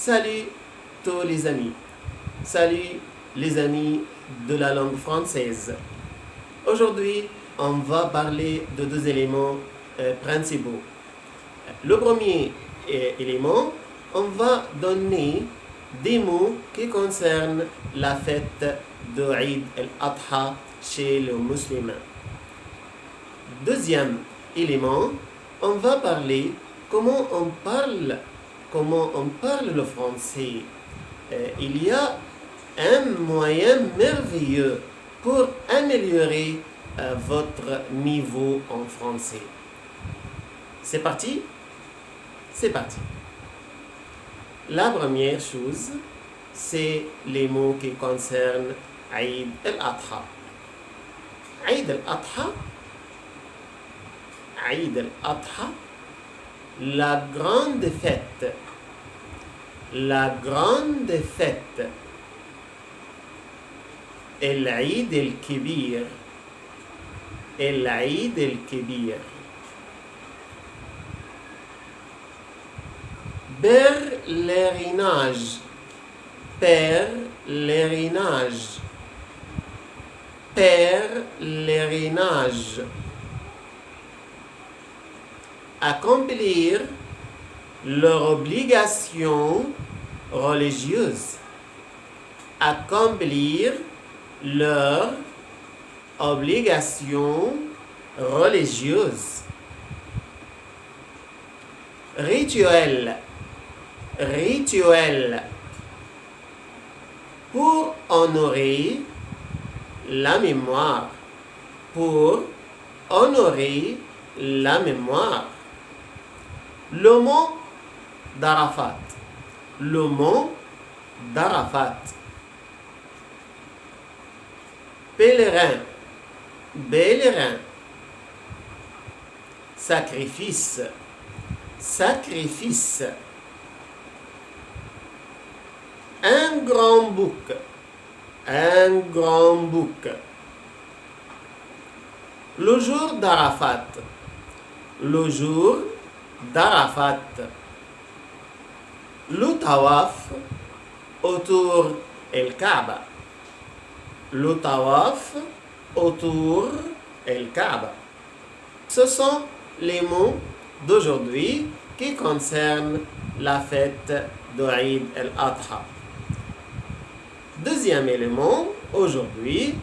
Salut tous les amis. Salut les amis de la langue française. Aujourd'hui, on va parler de deux éléments principaux. Le premier élément, on va donner des mots qui concernent la fête de Eid al-Adha chez les musulmans. Deuxième élément, on va parler comment on parle le français. Il y a un moyen merveilleux pour améliorer votre niveau en français. C'est parti? C'est parti. La première chose, c'est les mots qui concernent Eid al-Adha. Eid al-Adha, Eid al-Adha, la grande fête. La grande fête. العيد الكبير. العيد الكبير. Pèlerinage. Pèlerinage. Pèlerinage. Accomplir leur obligation religieuse. Accomplir leur obligation religieuse. Rituel. Rituel. Pour honorer la mémoire. Pour honorer la mémoire. Le mot d'Arafat. Le mot d'Arafat. Pèlerin. Pèlerin. Sacrifice. Sacrifice. Un grand bouc. Un grand bouc. Le jour d'Arafat. Le jour d'Arafat. Le tawaf autour el-Kaaba. Le tawaf autour el-Kaaba. Ce sont les mots d'aujourd'hui qui concernent la fête de Eid al-Adha. Deuxième élément, aujourd'hui,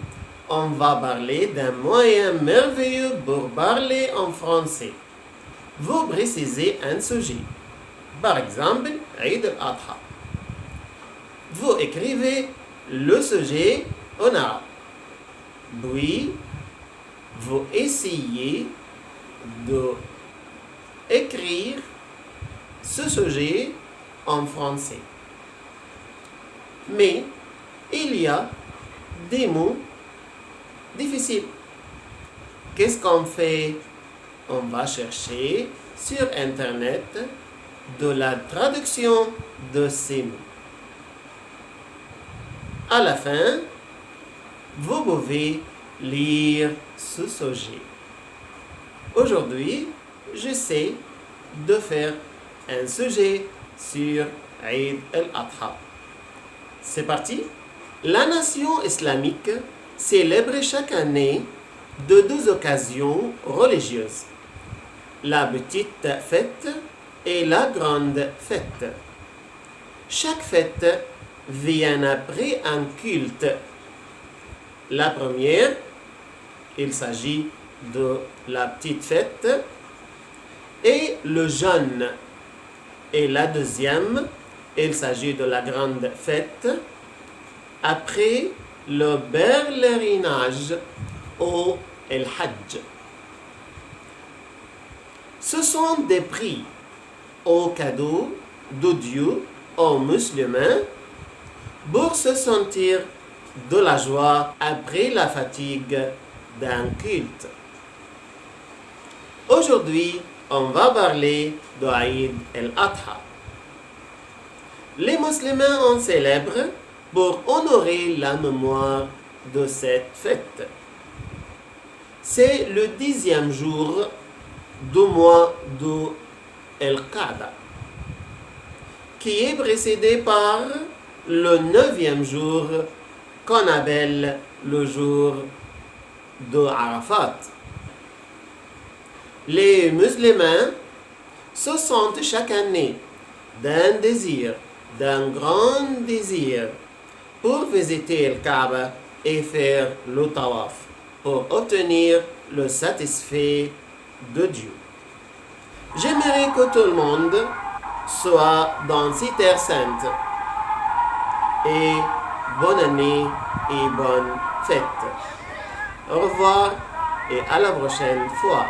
on va parler d'un moyen merveilleux pour parler en français. Vous précisez un sujet. Par exemple, Eid al-Adha. Vous écrivez le sujet en arabe. Puis, vous essayez d'écrire ce sujet en français. Mais, il y a des mots difficiles. Qu'est-ce qu'on fait? On va chercher sur Internet de la traduction de ces mots. À la fin, vous pouvez lire ce sujet. Aujourd'hui, j'essaie de faire un sujet sur Eid al-Adha. C'est parti? La nation islamique célèbre chaque année de deux occasions religieuses. La petite fête et la grande fête. Chaque fête vient après un culte. La première, il s'agit de la petite fête et le jeûne. Et la deuxième, il s'agit de la grande fête après le pèlerinage ou el Hajj. Ce sont des prix aux cadeaux de Dieu aux musulmans pour se sentir de la joie après la fatigue d'un culte. Aujourd'hui, on va parler de Eid al-Adha. Les musulmans en célèbrent pour honorer la mémoire de cette fête. C'est le 10e jour du mois de El-Qa'da, qui est précédé par le 9e jour qu'on appelle le jour de Arafat. Les musulmans se sentent chaque année d'un grand désir pour visiter le Kaaba et faire le tawaf pour obtenir le satisfait de Dieu. J'aimerais que tout le monde soit dans cette terre sainte. Et bonne année et bonne fête. Au revoir et à la prochaine fois.